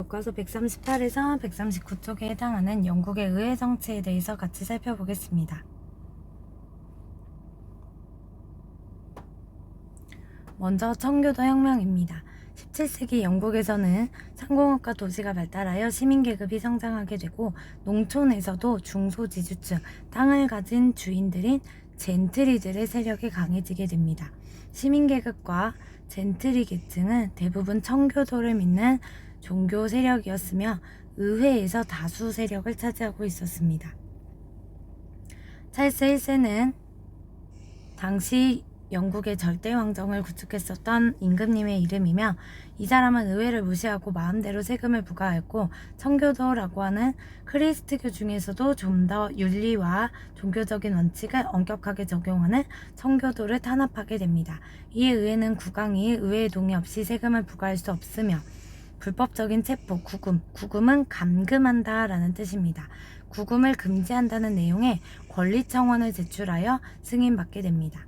교과서 138에서 139쪽에 해당하는 영국의 의회 정치에 대해서 같이 살펴보겠습니다. 먼저 청교도 혁명입니다. 17세기 영국에서는 상공업과 도시가 발달하여 시민계급이 성장하게 되고 농촌에서도 중소지주층, 땅을 가진 주인들인 젠트리들의 세력이 강해지게 됩니다. 시민계급과 젠트리 계층은 대부분 청교도를 믿는 종교 세력이었으며 의회에서 다수 세력을 차지하고 있었습니다. 찰스 1세는 당시 영국의 절대 왕정을 구축했었던 임금님의 이름이며, 이 사람은 의회를 무시하고 마음대로 세금을 부과했고, 청교도라고 하는 크리스트교 중에서도 좀 더 윤리와 종교적인 원칙을 엄격하게 적용하는 청교도를 탄압하게 됩니다. 이에 의회는 국왕이 의회의 동의 없이 세금을 부과할 수 없으며, 불법적인 체포, 구금은 감금한다 라는 뜻입니다. 구금을 금지한다는 내용의 권리청원을 제출하여 승인받게 됩니다.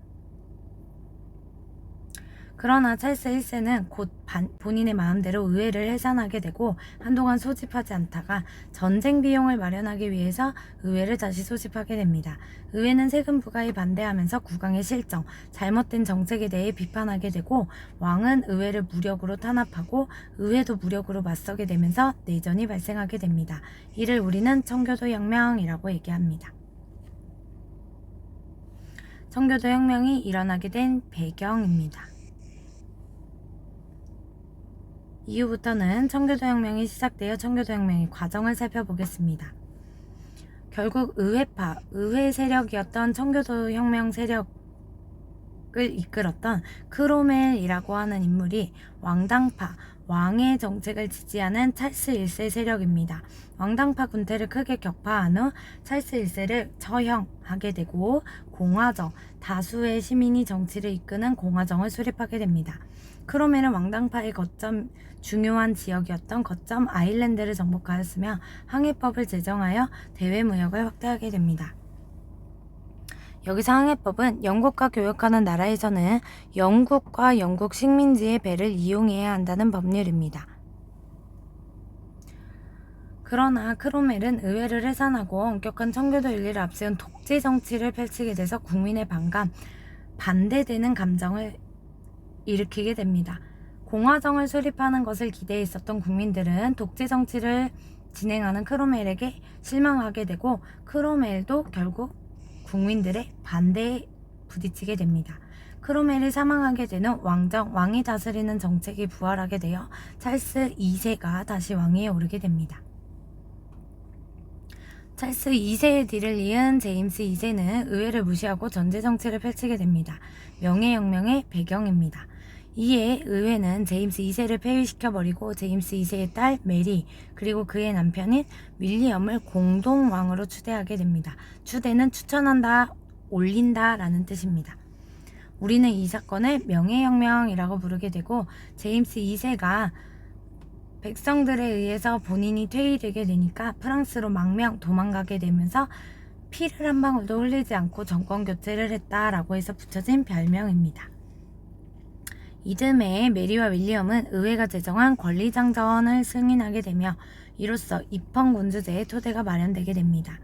그러나 찰스 1세는 곧 본인의 마음대로 의회를 해산하게 되고 한동안 소집하지 않다가 전쟁 비용을 마련하기 위해서 의회를 다시 소집하게 됩니다. 의회는 세금 부과에 반대하면서 국왕의 실정, 잘못된 정책에 대해 비판하게 되고, 왕은 의회를 무력으로 탄압하고 의회도 무력으로 맞서게 되면서 내전이 발생하게 됩니다. 이를 우리는 청교도 혁명이라고 얘기합니다. 청교도 혁명이 일어나게 된 배경입니다. 이후부터는 청교도 혁명이 시작되어 청교도 혁명의 과정을 살펴보겠습니다. 결국 의회 세력이었던 청교도 혁명 세력을 이끌었던 크로멜이라고 하는 인물이 왕당파, 왕의 정책을 지지하는 찰스 1세 세력입니다. 왕당파 군대를 크게 격파한 후 찰스 1세를 처형하게 되고 공화정, 다수의 시민이 정치를 이끄는 공화정을 수립하게 됩니다. 크로멜은 왕당파의 중요한 지역이었던 거점 아일랜드를 정복하였으며 항해법을 제정하여 대외무역을 확대하게 됩니다. 여기서 항해법은 영국과 교역하는 나라에서는 영국과 영국 식민지의 배를 이용해야 한다는 법률입니다. 그러나 크로멜은 의회를 해산하고 엄격한 청교도 윤리를 앞세운 독재 정치를 펼치게 돼서 국민의 반대되는 감정을 일으키게 됩니다. 공화정을 수립하는 것을 기대했었던 국민들은 독재 정치를 진행하는 크로멜에게 실망하게 되고, 크로멜도 결국 국민들의 반대에 부딪히게 됩니다. 크로멜이 사망하게 되는 왕이 다스리는 정책이 부활하게 되어 찰스 2세가 다시 왕위에 오르게 됩니다. 찰스 2세의 뒤를 이은 제임스 2세는 의회를 무시하고 전제 정치를 펼치게 됩니다. 명예혁명의 배경입니다. 이에 의회는 제임스 2세를 폐위시켜버리고 제임스 2세의 딸 메리, 그리고 그의 남편인 윌리엄을 공동왕으로 추대하게 됩니다. 추대는 추천한다, 올린다 라는 뜻입니다. 우리는 이 사건을 명예혁명이라고 부르게 되고, 제임스 2세가 백성들에 의해서 본인이 퇴위되게 되니까 프랑스로 망명 도망가게 되면서 피를 한 방울도 흘리지 않고 정권 교체를 했다라고 해서 붙여진 별명입니다. 이듬해 메리와 윌리엄은 의회가 제정한 권리장전을 승인하게 되며 이로써 입헌군주제의 토대가 마련되게 됩니다.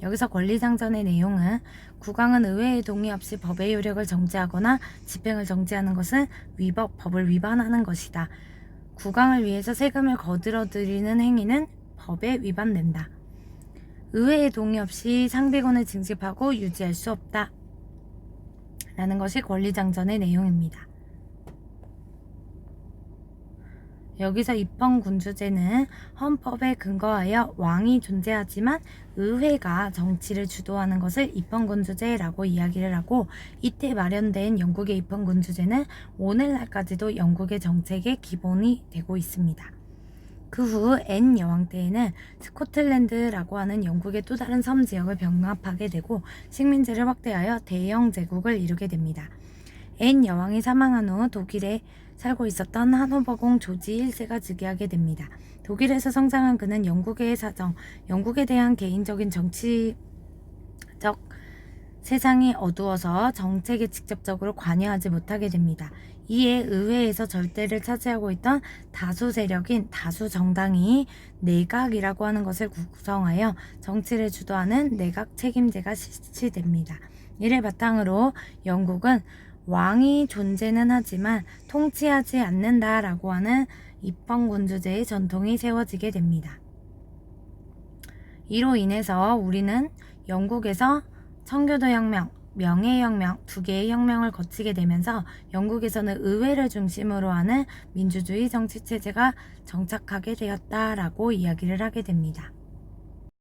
여기서 권리장전의 내용은 국왕은 의회의 동의 없이 법의 효력을 정지하거나 집행을 정지하는 것은 법을 위반하는 것이다. 국왕을 위해서 세금을 거들어들이는 행위는 법에 위반된다. 의회의 동의 없이 상비군을 징집하고 유지할 수 없다. 라는 것이 권리장전의 내용입니다. 여기서 입헌군주제는 헌법에 근거하여 왕이 존재하지만 의회가 정치를 주도하는 것을 입헌군주제라고 이야기를 하고, 이때 마련된 영국의 입헌군주제는 오늘날까지도 영국의 정책의 기본이 되고 있습니다. 그 후 앤 여왕 때에는 스코틀랜드라고 하는 영국의 또 다른 섬 지역을 병합하게 되고 식민지를 확대하여 대영 제국을 이루게 됩니다. 앤 여왕이 사망한 후 독일에 살고 있었던 하노버공 조지 1세가 즉위하게 됩니다. 독일에서 성장한 그는 영국의 사정, 영국에 대한 개인적인 정치적 세상이 어두워서 정책에 직접적으로 관여하지 못하게 됩니다. 이에 의회에서 절대를 차지하고 있던 다수 세력인 다수 정당이 내각이라고 하는 것을 구성하여 정치를 주도하는 내각 책임제가 실시됩니다. 이를 바탕으로 영국은 왕이 존재는 하지만 통치하지 않는다라고 하는 입헌군주제의 전통이 세워지게 됩니다. 이로 인해서 우리는 영국에서 청교도혁명, 명예혁명 두 개의 혁명을 거치게 되면서 영국에서는 의회를 중심으로 하는 민주주의 정치체제가 정착하게 되었다라고 이야기를 하게 됩니다.